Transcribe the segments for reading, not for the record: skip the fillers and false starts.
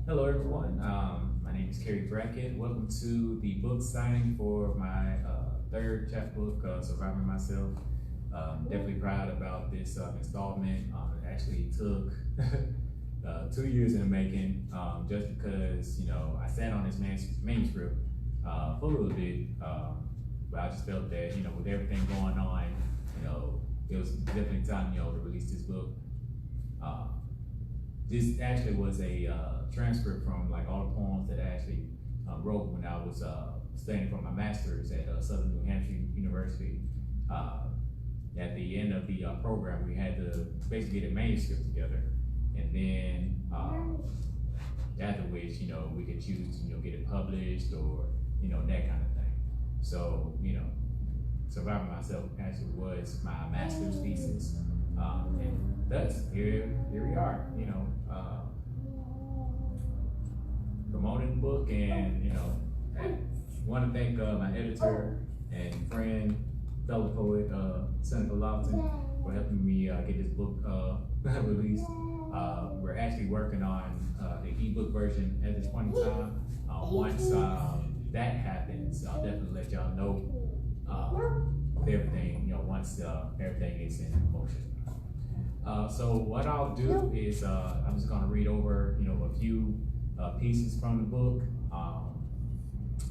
Hello everyone, my name is Kerry Brackett. Welcome to the book signing for my third chapbook, Surviving Myself. Definitely proud about this installment. It actually took 2 years in the making, just because, I sat on this manuscript for a little bit, but I just felt that, with everything going on, it was definitely time, to release this book. This actually was a transcript from like all the poems that I actually wrote when I was studying for my master's at Southern New Hampshire University. At the end of the program, we had to basically get a manuscript together, and then after which, we could choose, get it published or, that kind of thing. So, Surviving Myself actually was my master's thesis. And thus, here we are, promoting the book, and, I want to thank my editor and friend, fellow poet, Senator Lofton, for helping me get this book released. We're actually working on the ebook version at this point in time. Once that happens, I'll definitely let y'all know everything, once everything is in motion. So what I'll do is I'm just going to read over, a few pieces from the book,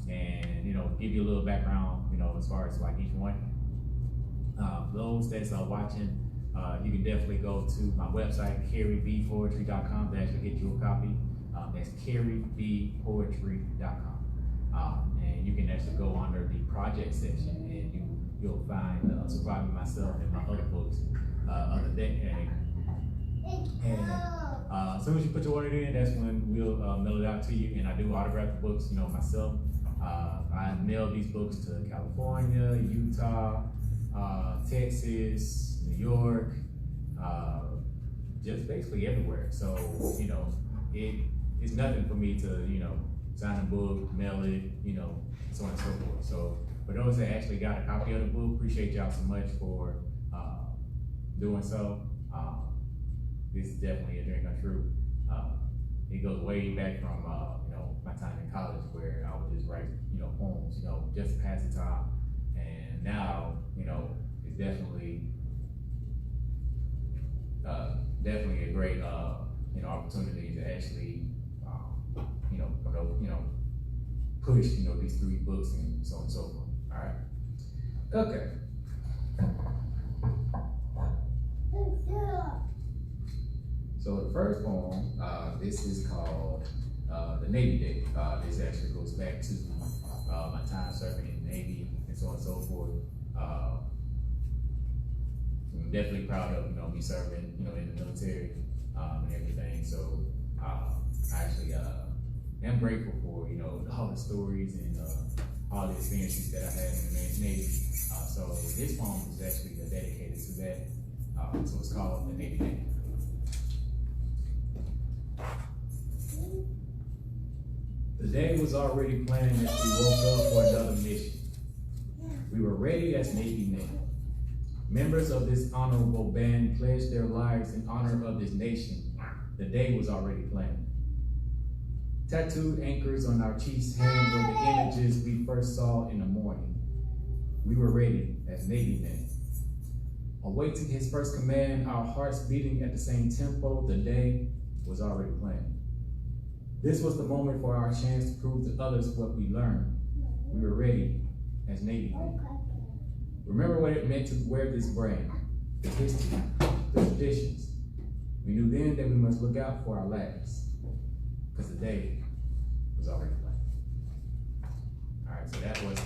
and give you a little background, as far as like each one. Those that's watching, you can definitely go to my website, kerrybpoetry.com, to actually get you a copy. That's kerrybpoetry.com, and you can actually go under the project section, and you'll find Surviving Myself and my other books under that. And as soon as you put your order in, that's when we'll mail it out to you. And I do autograph the books, myself. I mail these books to California, Utah, Texas, New York, just basically everywhere. So, it's nothing for me to, sign a book, mail it, so on and so forth. So for those that actually got a copy of the book, appreciate y'all so much for doing so. This is definitely a dream come true. It goes way back from my time in college, where I would just write poems, just to pass the time. And now, it's definitely a great opportunity to actually push these 3 books and so on and so forth. All right. Okay. So the first poem, this is called The Navy Day. This actually goes back to my time serving in the Navy and so on and so forth. I'm definitely proud of me serving in the military and everything. So I actually am grateful for all the stories and all the experiences that I had in the Navy. So this poem is actually dedicated to that. So it's called The Navy Day. The day was already planned as we woke up for another mission. We were ready as Navy men. Members of this honorable band pledged their lives in honor of this nation. The day was already planned. Tattooed anchors on our chief's hand were the images we first saw in the morning. We were ready as Navy men. Awaiting his first command, our hearts beating at the same tempo, the day was already planned. This was the moment for our chance to prove to others what we learned. We were ready as Navy men. Remember what it meant to wear this brand, the history, the traditions. We knew then that we must look out for our lags, because the day was already planned. All right, so that was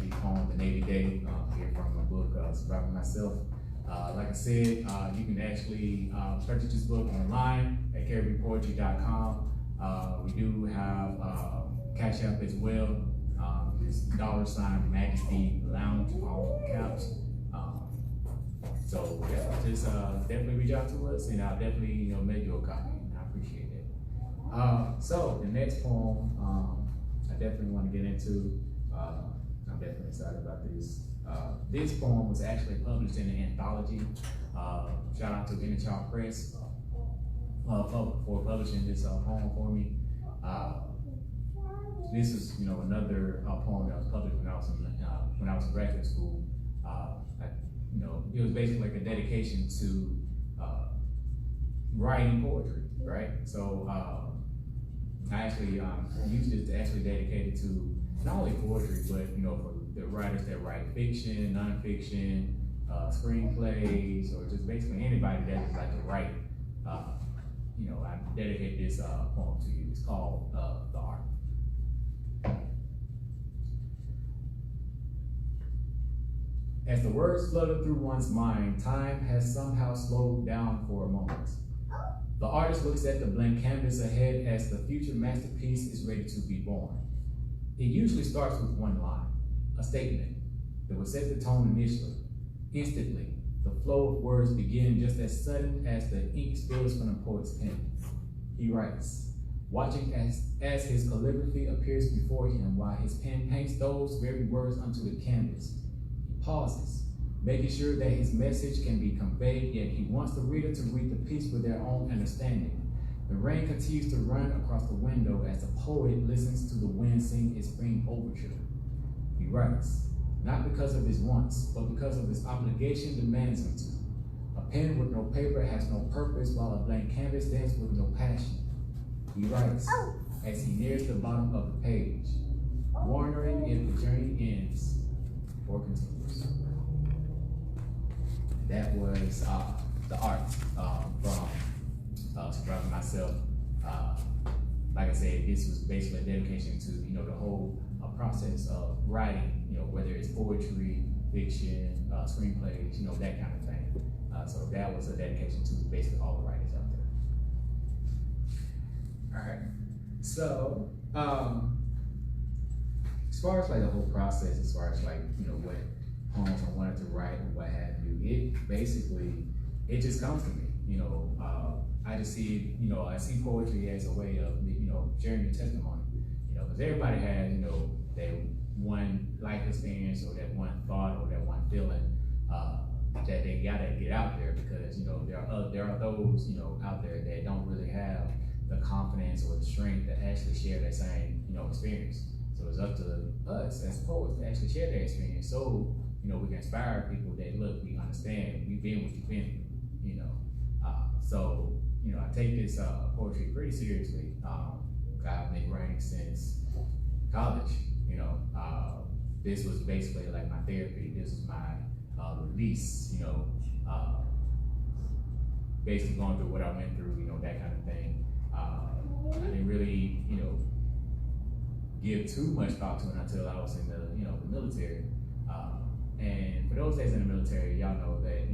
the poem, The Navy Day, here from my book, Surviving Myself. Like I said, you can actually purchase this book online at kerrybpoetry.com. We do have Cash App as well. It's $Majesty Lounge, all caps. So yeah, just definitely reach out to us, and I'll definitely make you a copy. I appreciate it. So the next poem, I definitely want to get into. I'm definitely excited about this. This poem was actually published in an anthology. Shout out to Inner Child Press. for publishing this poem for me. This is, another poem that was published when I was in graduate school. It was basically like a dedication to writing poetry, right? So I actually used it to actually dedicate it to not only poetry, but for the writers that write fiction, nonfiction, screenplays, or just basically anybody that would like to write. I dedicate this poem to you. It's called The Art. As the words flutter through one's mind, time has somehow slowed down for a moment. The artist looks at the blank canvas ahead as the future masterpiece is ready to be born. It usually starts with one line, a statement that will set the tone initially. Instantly, the flow of words begin just as sudden as the ink spills from the poet's pen. He writes, watching as his calligraphy appears before him while his pen paints those very words onto the canvas. He pauses, making sure that his message can be conveyed, yet he wants the reader to read the piece with their own understanding. The rain continues to run across the window as the poet listens to the wind sing its spring overture. He writes, not because of his wants, but because of his obligation demands him to. A pen with no paper has no purpose, while a blank canvas stands with no passion. He writes as he nears the bottom of the page, wondering if the journey ends or continues. That was The Art from Surprise Myself. Like I said, this was basically a dedication to the whole process of writing, whether it's poetry, fiction, screenplays, that kind of thing. So that was a dedication to basically all the writers out there. All right. So as far as like the whole process, as far as like what poems I wanted to write and what have you, it just comes to me. I just see I see poetry as a way of sharing your testimony. Because everybody has that one life experience or that one thought or that one feeling that they gotta get out there, because there are those out there that don't really have the confidence or the strength to actually share that same experience. So it's up to us as poets to actually share that experience, so we can inspire people that look, we understand, we've been what you've been through. So I take this poetry pretty seriously. I've been writing since college. This was basically like my therapy. This was my release. Basically going through what I went through. That kind of thing. I didn't really give too much thought to it until I was in the the military. And for those days in the military, y'all know that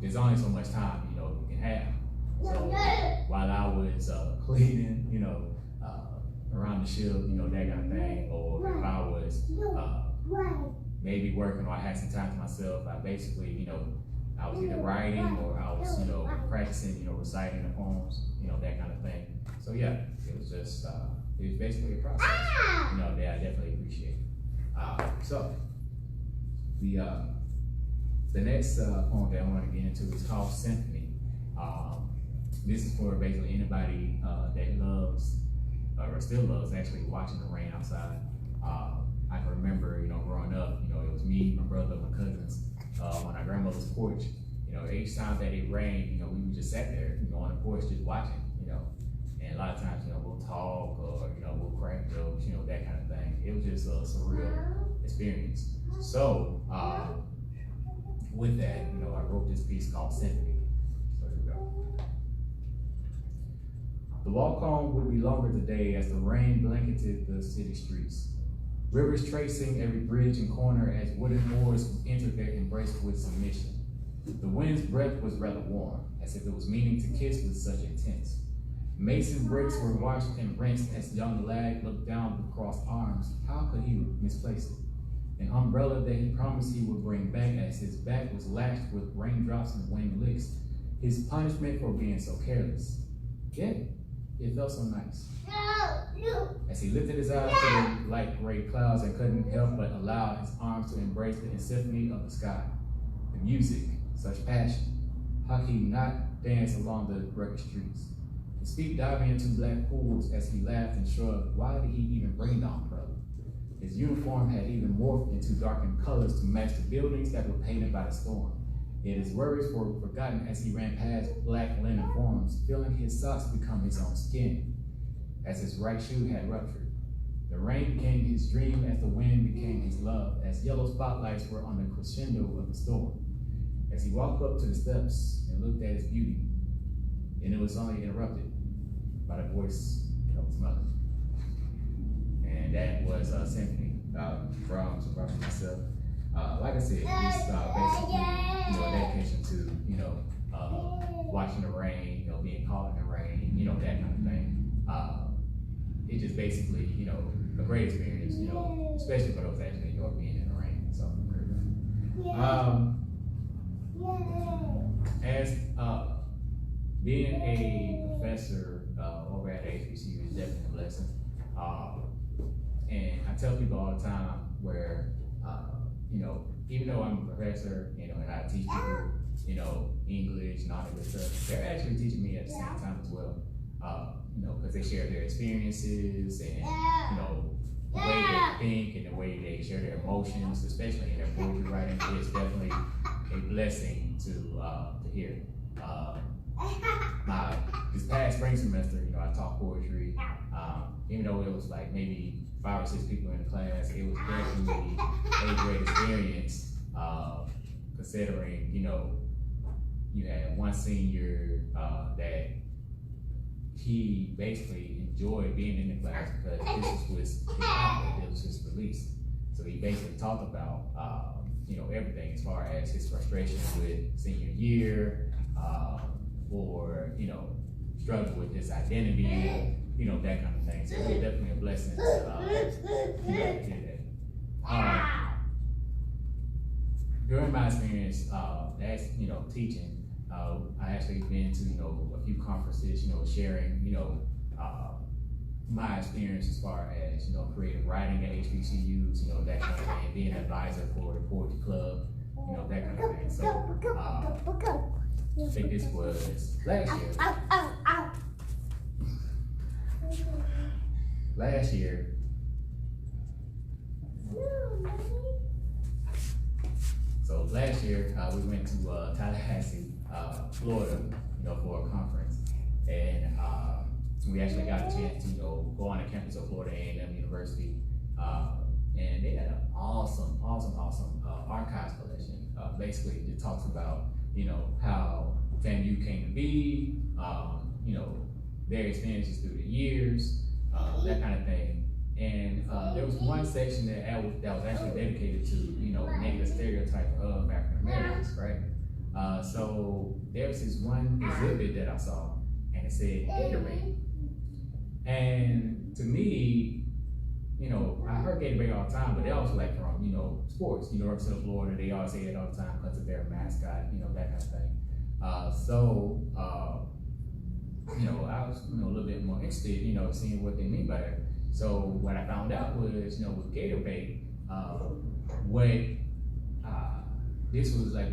there's only so much time you can have. So while I was cleaning, around the ship, that kind of thing, or if I was maybe working or I had some time to myself, I basically, I was either writing or I was, practicing, reciting the poems, that kind of thing. So yeah, it was just, it was basically a process, that I definitely appreciate. So the next poem that I want to get into is called Symphony. This is for basically anybody that loves, or still loves actually watching the rain outside. I can remember, growing up, it was me, my brother, my cousins, on our grandmother's porch. Each time that it rained, we would just sat there, on the porch just watching, and a lot of times, we'll talk or, we'll crack jokes, that kind of thing. It was just a surreal experience. So, with that, I wrote this piece called Symphony. So here we go. The walk home would be longer today as the rain blanketed the city streets. Rivers tracing every bridge and corner as wooden oars entered their embrace with submission. The wind's breath was rather warm, as if it was meaning to kiss with such intent. Mason bricks were washed and rinsed as young lad looked down with crossed arms. How could he misplace it? An umbrella that he promised he would bring back as his back was lashed with raindrops and wind licks. His punishment for being so careless. Yet, it felt so nice. As he lifted his eyes to the light gray clouds and couldn't help but allow his arms to embrace the symphony of the sky. The music, such passion. how can he not dance along the rugged streets? His feet diving into black pools as he laughed and shrugged. Why did he even bring the umbrella? His uniform had even morphed into darkened colors to match the buildings that were painted by the storm. Yet his worries were forgotten as he ran past black linen forms, feeling his socks become his own skin, as his right shoe had ruptured. The rain became his dream as the wind became his love, as yellow spotlights were on the crescendo of the storm. As he walked up to the steps and looked at his beauty, and it was only interrupted by the voice of his mother. And that was a symphony from myself. Like I said, it's basically, a dedication to, watching the rain, being caught in the rain, that kind of thing. It's just basically, a great experience, especially for those that actually enjoy being in the rain. So, as being a professor over at HBCU is definitely a blessing. And I tell people all the time where, even though I'm a professor, and I teach people, English and all that good stuff, they're actually teaching me at the same time as well. Because they share their experiences and, the way they think and the way they share their emotions, especially in their poetry writing, is definitely a blessing to hear. This past spring semester, I taught poetry. Even though it was like maybe 5 or 6 people in the class, it was definitely a great experience, considering, you had one senior that he basically enjoyed being in the class because this was his outlet, it was his release. So he basically talked about, everything as far as his frustration with senior year, or, struggle with his identity, that kind of thing. So it was definitely a blessing to hear that. During my experience as teaching, I actually been to a few conferences, sharing my experience as far as creative writing at HBCUs, that kind of thing, being an advisor for the poetry club, that kind of thing. So I think this was last year. Last year, we went to Tallahassee, Florida, for a conference, and we actually got a chance to go on the campus of Florida A&M University, and they had an awesome archives collection. Basically, it talks about how FAMU came to be, their experiences through the years, that kind of thing. And there was one section that was actually dedicated to, negative stereotype of African Americans, right? So there was this one exhibit that I saw, and it said Gatorade. And to me, I heard Gatorade all the time, but they also like from, sports. University of Florida, they always say it all the time because of their mascot, that kind of thing. I was, a little bit more interested, seeing what they mean by that. So what I found out was, with Gatorade, this was like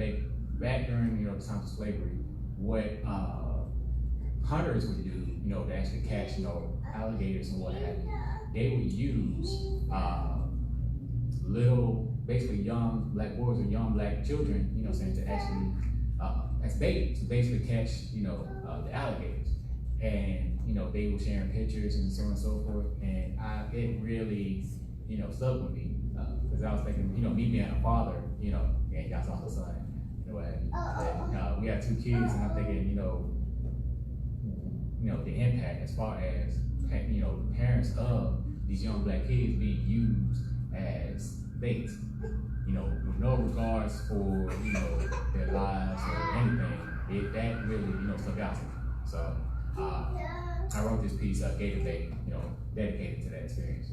back during, the times of slavery, what hunters would do, to actually catch, alligators and what have you. They would use basically young black boys or young black children, to actually, as bait to basically catch, the alligators. And, they were sharing pictures and so on and so forth. And it really, stuck with me. Because I was thinking, me being a father, and y'all saw my son, what have you. And, we have 2 kids, and I'm thinking, the impact as far as, parents of these young black kids being used as bait, with no regards for, their lives or anything. That really, stuck out to me. So, I wrote this piece, Gator Bait, dedicated to that experience.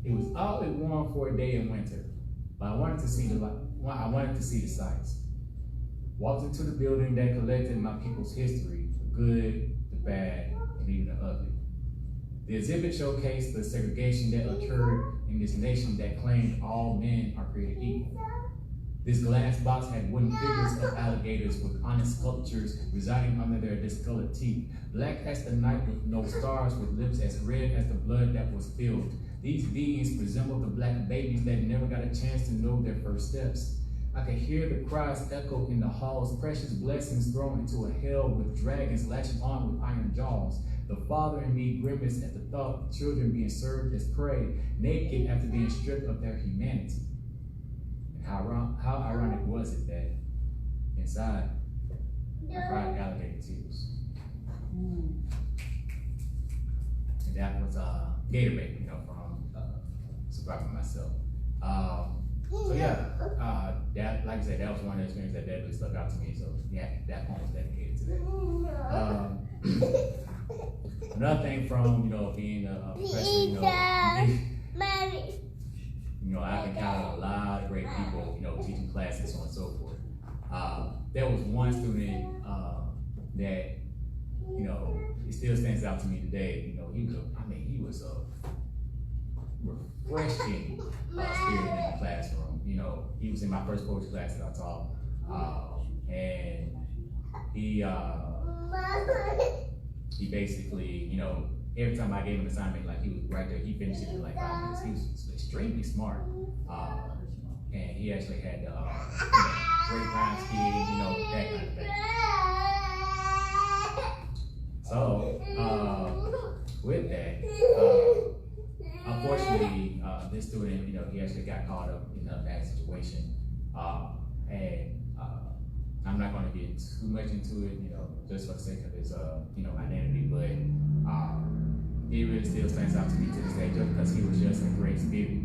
It was oddly warm for a day in winter, but I wanted to see the sights. Walked into the building that collected my people's history, the good, the bad, and even the ugly. The exhibit showcased the segregation that occurred in this nation that claimed all men are created equal. This glass box had wooden figures of alligators with honest sculptures residing under their discolored teeth, black as the night with no stars, with lips as red as the blood that was spilled. These beings resembled the black babies that never got a chance to know their first steps. I could hear the cries echo in the halls, precious blessings thrown into a hell with dragons latching on with iron jaws. The father in me grimaced at the thought of children being served as prey, naked after being stripped of their humanity. And how ironic was it that inside I cried alligator tears. And that was Gatorade, from Surviving Myself. So yeah, that, like I said, that was one of the experiences that definitely stuck out to me. So yeah, that poem was dedicated to that. Another thing from being a professor, I've encountered a lot of great people, teaching classes, so on and so forth. There was one student that, it still stands out to me today. He was a refreshing spirit in the classroom. He was in my first poetry class that I taught, and he basically, every time I gave him an assignment, like he was right there, he finished it in like 5 minutes. He was extremely smart, and he actually had great rhyme scheme, that kind of thing. So with that, unfortunately, this student, he actually got caught up in a bad situation, and I'm not going to get too much into it, just for the sake of his, identity, but he really still stands out to me to this day, just because he was just a great spirit,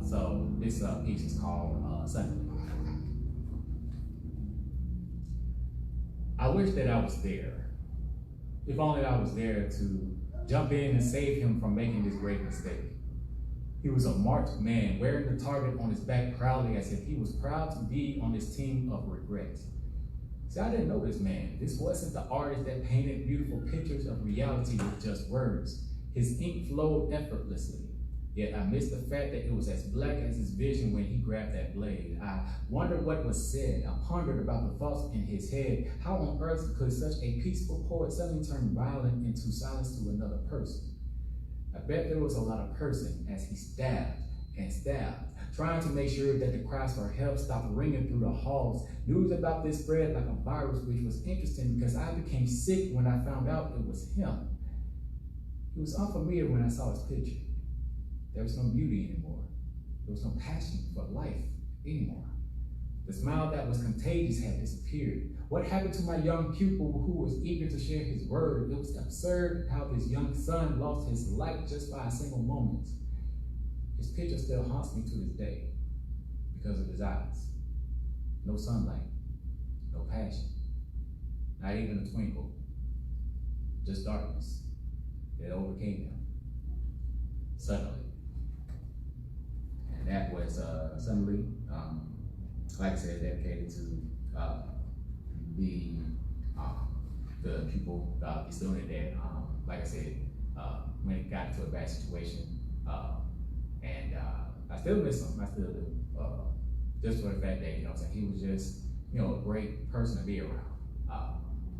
So this piece is called Sunday. I wish that I was there. If only I was there to jump in and save him from making this great mistake. He was a marked man, wearing the target on his back proudly as if he was proud to be on this team of regret. See, I didn't know this man. This wasn't the artist that painted beautiful pictures of reality with just words. His ink flowed effortlessly. Yet I missed the fact that it was as black as his vision when he grabbed that blade. I wondered what was said. I pondered about the thoughts in his head. How on earth could such a peaceful poet suddenly turn violent into silence to another person? I bet there was a lot of cursing as he stabbed and stabbed, trying to make sure that the cries for help stopped ringing through the halls. News about this spread like a virus, which was interesting because I became sick when I found out it was him. He was unfamiliar when I saw his picture. There was no beauty anymore. There was no passion for life anymore. The smile that was contagious had disappeared. What happened to my young pupil who was eager to share his word? It was absurd how this young son lost his light just by a single moment. His picture still haunts me to this day because of his eyes. No sunlight, no passion, not even a twinkle, just darkness that overcame him suddenly. And that was suddenly, like I said, dedicated to the people, the student that, like I said, when it got into a bad situation, and I still miss him. I still do, just for the fact that he was just a great person to be around.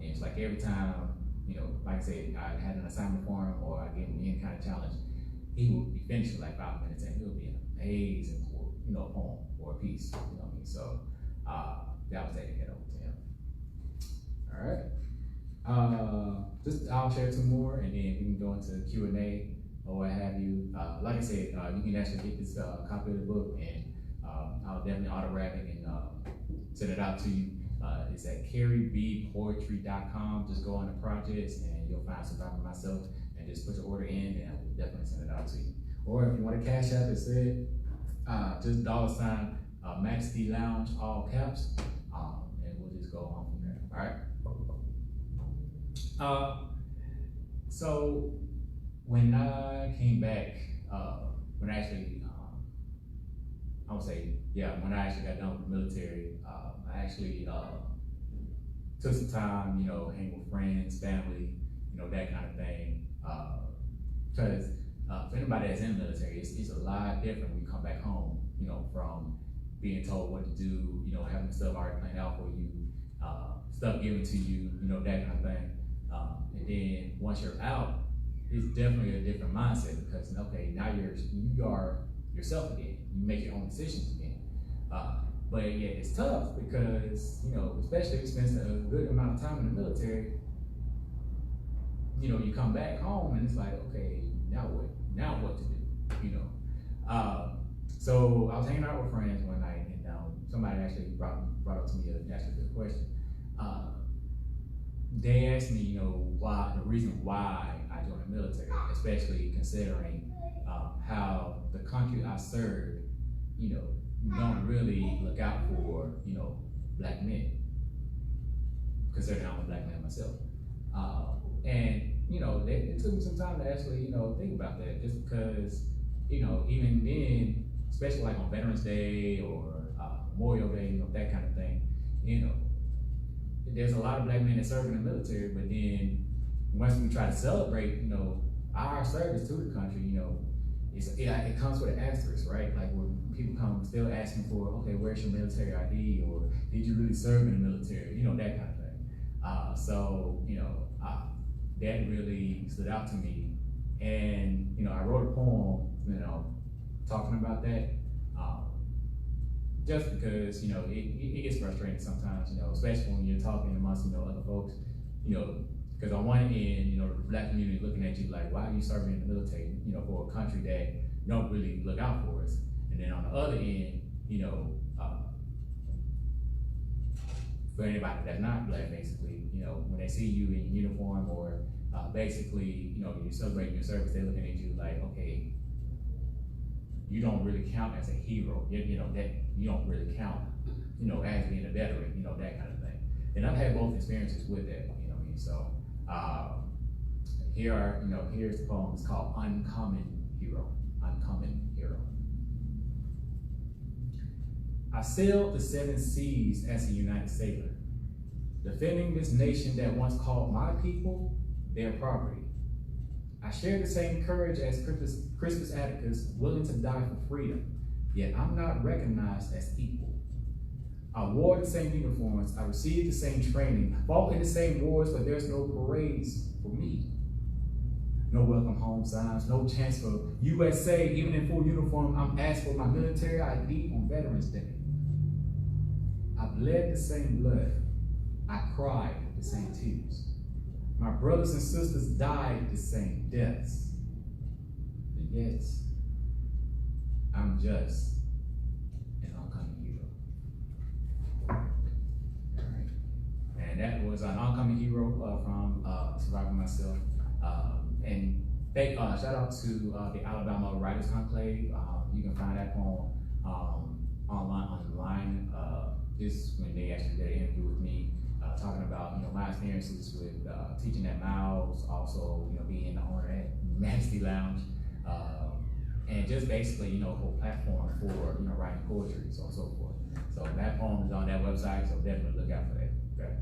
And it's like every time like I said, I had an assignment for him or I gave him any kind of challenge, he would be finished in like 5 minutes, and it would be an amazing poem or a piece. So that was dedicated over to him. All right. I'll share 2 more, and then we can go into Q&A or what have you. Like I said, you can actually get this copy of the book, and I'll definitely autograph it and send it out to you. It's at kerrybpoetry.com. Just go on the projects, and you'll find Surviving Myself, and just put your order in, and I will definitely send it out to you. Or if you want to cash out, it said just $ Majesty Lounge, all caps, and we'll just go on from there. All right. So when I came back, when I actually, I would say, when I actually got done with the military, I actually took some time, hang with friends, family, that kind of thing. Because for anybody that's in the military, it's a lot different when you come back home, from being told what to do, having stuff already planned out for you, stuff given to you, that kind of thing. And then once you're out, it's definitely a different mindset because, okay, now you are yourself again. You make your own decisions again. But yeah, it's tough because, especially if you spend a good amount of time in the military, you come back home and it's like, okay, now what? Now what to do? So I was hanging out with friends one night, and somebody actually brought up to me an actually good question. They asked me, why the reason why I joined the military, especially considering how the country I served, don't really look out for, black men, considering I'm a black man myself. And it took me some time to actually, think about that, just because, even then, especially like on Veterans Day or Memorial Day, that kind of thing, there's a lot of black men that serve in the military, but then once we try to celebrate, our service to the country, it comes with an asterisk, right? Like when people come still asking for, okay, where's your military ID, or did you really serve in the military, that kind of thing. So that really stood out to me, and I wrote a poem, talking about that. Just because, it gets frustrating sometimes, especially when you're talking amongst, other folks, because on one end, the black community looking at you like, why are you serving in the military, for a country that don't really look out for us? And then on the other end, for anybody that's not black, basically, when they see you in uniform or basically, you're celebrating your service, they're looking at you like, okay, you don't really count as a hero, that you don't really count, as being a veteran, that kind of thing. And I've had both experiences with that, So here's the poem. It's called Uncommon Hero. Uncommon Hero. I sailed the 7 seas as a United Sailor, defending this nation that once called my people their property. I share the same courage as Crispus Attucks, willing to die for freedom, yet I'm not recognized as equal. I wore the same uniforms, I received the same training, fought in the same wars, but there's no parades for me. No welcome home signs, no chance for USA, even in full uniform. I'm asked for my military ID on Veterans Day. I bled the same blood, I cried the same tears. My brothers and sisters died the same deaths. But yet, I'm just an oncoming hero. All right. And that was an oncoming hero from Surviving Myself. And shout out to the Alabama Writers Conclave. You can find that poem online. This when they actually did an interview with me. Talking about my experiences with teaching at Miles, also being the owner at Majesty Lounge, and just basically a whole platform for writing poetry, so on and so forth. So that poem is on that website, so definitely look out for that. Okay.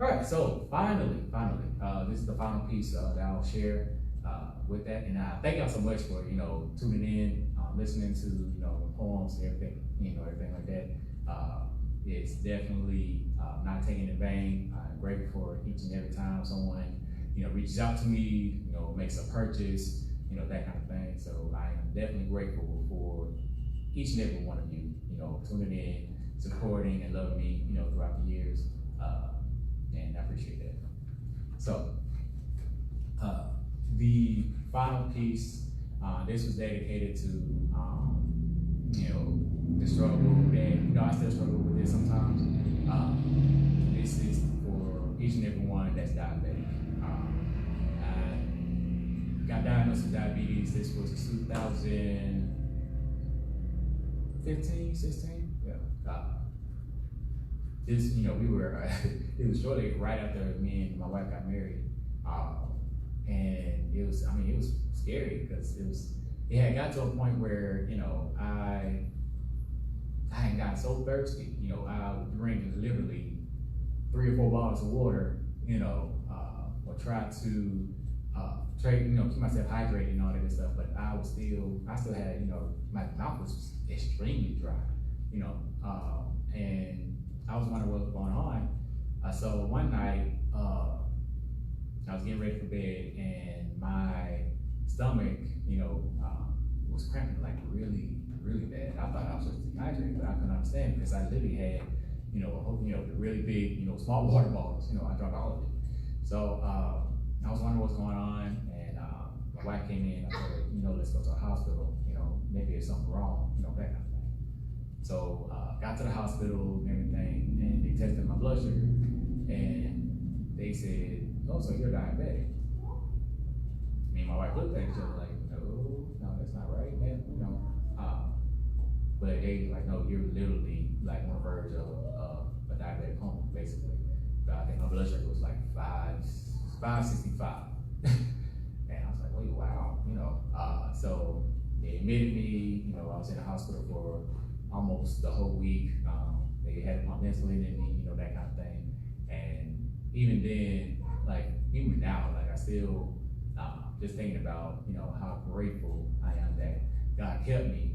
All right, so finally, this is the final piece that I'll share with that, and thank y'all so much for tuning in, listening to the poems, everything like that. It's definitely not taken in vain. I'm grateful for each and every time someone, reaches out to me, makes a purchase, that kind of thing. So I am definitely grateful for each and every one of you, tuning in, supporting and loving me, throughout the years. And I appreciate that. So the final piece, this was dedicated to, the struggle that, I still struggle with this sometimes. This is for each and every one that's diabetic. I got diagnosed with diabetes. This was 2015, 16? Yeah. We were, it was shortly right after me and my wife got married. And it was scary because it had got to a point where, I had gotten so thirsty, I would drink literally 3 or 4 bottles of water, or try to keep myself hydrated and all that good stuff. But I still had, my mouth was extremely dry, and I was wondering what was going on. So one night, I was getting ready for bed, and my stomach, was cramping like really, really bad. I thought I was just dehydrated, but I couldn't understand because I literally had, the really big, small water bottles. I drank all of it. So I was wondering what's going on, and my wife came in. I told her, let's go to the hospital. Maybe there's something wrong, that kind of thing. So got to the hospital and everything, and they tested my blood sugar, and they said, "Oh, so you're diabetic." Me and my wife looked at each other like, no, that's not right, man. But they like, no, you're literally like on the verge of a diabetic coma, basically. But I think my blood sugar was like 565. And I was like, wait, wow, so they admitted me, I was in the hospital for almost the whole week. They had to pump insulin in me, that kind of thing. And even then, even now, I still just thinking about, how grateful I am that God kept me,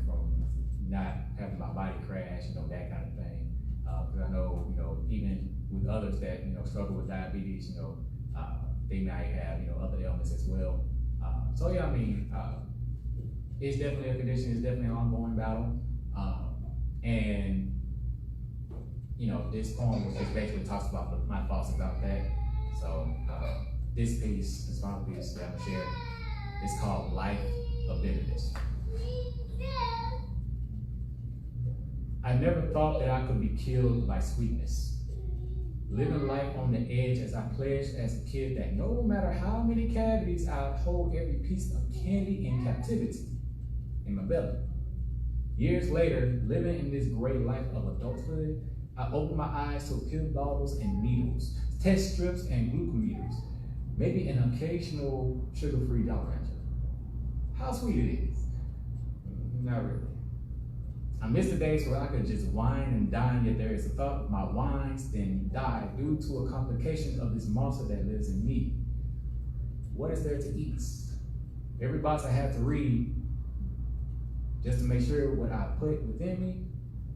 from not having my body crash, that kind of thing. Because I know, even with others that, struggle with diabetes, they might have, other ailments as well. So yeah, it's definitely a condition, it's definitely an ongoing battle. And this poem was just basically talks about my thoughts about that. So this final piece that I'm gonna share, is called Life of Bitterness. I never thought that I could be killed by sweetness. Living life on the edge as I pledged as a kid that no matter how many cavities, I'd hold every piece of candy in captivity in my belly. Years later, living in this gray life of adulthood, I opened my eyes to pill bottles and needles, test strips and glucometers, maybe an occasional sugar-free Jolly Rancher. How sweet it is. Not really. I miss the days where I could just wine and dine, yet there is a thought my wines then die due to a complication of this monster that lives in me. What is there to eat? Every box I have to read just to make sure what I put within me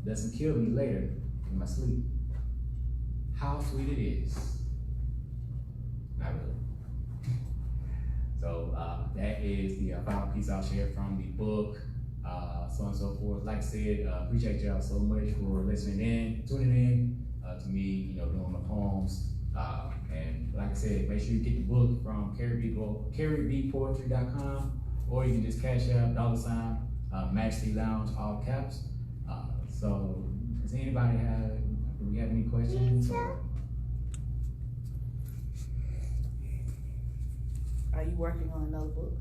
doesn't kill me later in my sleep. How sweet it is. Not really. So that is the final piece I'll share from the book, so on and so forth. Like I said, appreciate y'all so much for listening in, tuning in to me, doing my poems. And like I said, make sure you get the book from kerrybpoetry.com, or you can just cash out $ Majesty Lounge, all caps. So does anybody do we have any questions? Or? Are you working on another book?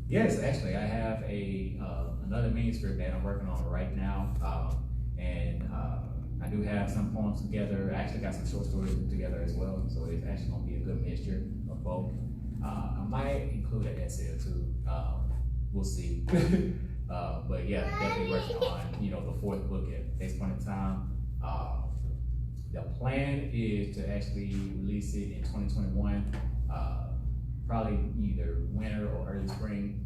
Yes, actually, I have another manuscript that I'm working on right now, and I do have some poems together. I actually got some short stories together as well, so it's actually going to be a good mixture of both. I might include an essay or two. We'll see. But yeah, definitely working on the fourth book at this point in time. The plan is to actually release it in 2021. Probably either winter or early spring,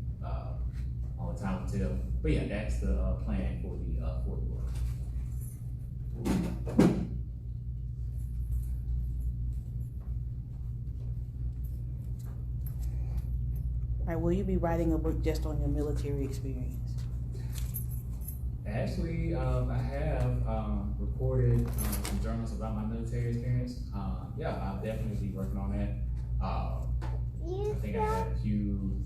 on the time will tell. But yeah, that's the plan for the fourth book. All right, will you be writing a book just on your military experience? Actually, I have recorded some journals about my military experience. Yeah, I'll definitely be working on that. I think I have a few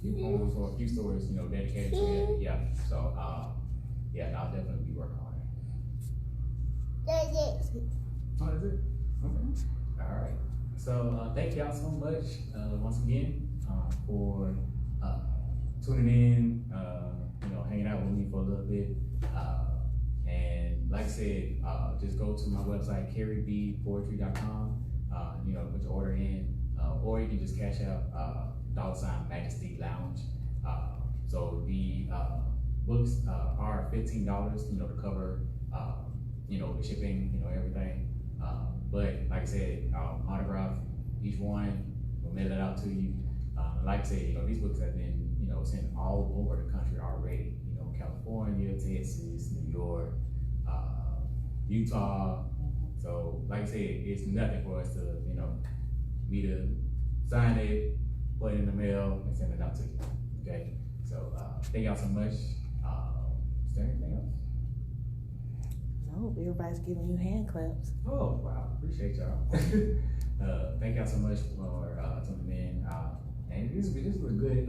poems or a few stories, dedicated to it. Yeah, so yeah, I'll definitely be working on it. That's it. Oh, that's it? Okay. All right. So thank y'all so much once again for tuning in, hanging out with me for a little bit. And like I said, just go to my website, kerrybpoetry.com, put your order in. Or you can just cash out $ Majesty Lounge. So the books are $15, to cover, the shipping, everything. But like I said, autograph each one. We'll mail it out to you. Like I said, these books have been, sent all over the country already. California, Texas, New York, Utah. So, like I said, it's nothing for us to, me to sign it, put it in the mail, and send it out to you. Okay? So, thank y'all so much. Is there anything else? No, everybody's giving you hand claps. Oh, wow. Appreciate y'all. Thank y'all so much for tuning in. And this was a good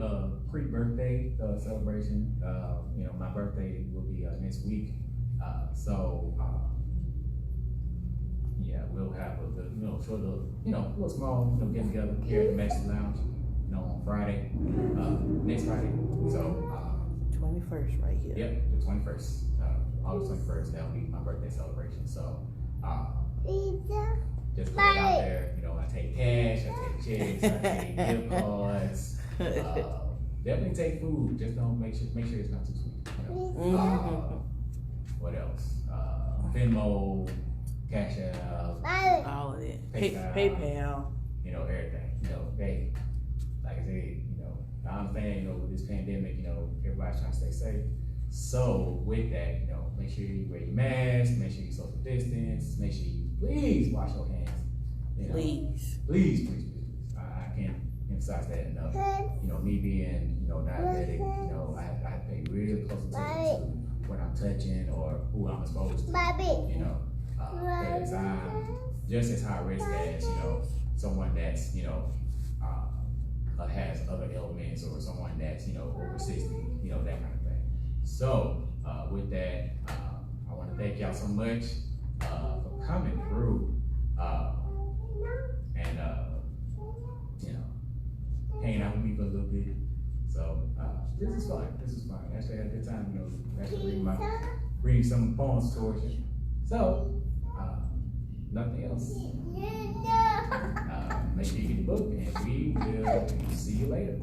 pre-birthday celebration. My birthday will be next week. Yeah, we'll have a little small, get together here at the Mexican Lounge, on Friday, next Friday. So, 21st right here. Yep, the 21st, August 21st, that'll be my birthday celebration. So, just put it out there, I take cash, I take checks, I take gift cards, definitely take food, just don't make sure it's not too sweet. What else? Venmo, Cash App, all of it. PayPal, everything. Hey, like I said, I understand, with this pandemic, everybody's trying to stay safe. So with that, make sure you wear your mask, make sure you social distance, make sure you please wash your hands. Please. I can't emphasize that enough. Me being, diabetic, I have to pay real close attention to what I'm touching or who I'm exposed to. Because I'm just as high risk as, someone that's, has other ailments or someone that's, over 60, that kind of thing. So, with that, I want to thank y'all so much for coming through and, hanging out with me for a little bit. So, this is fun. Actually, I had a good time, actually reading some poems towards you. So, nothing else. Make sure you get the book, and we will see you later.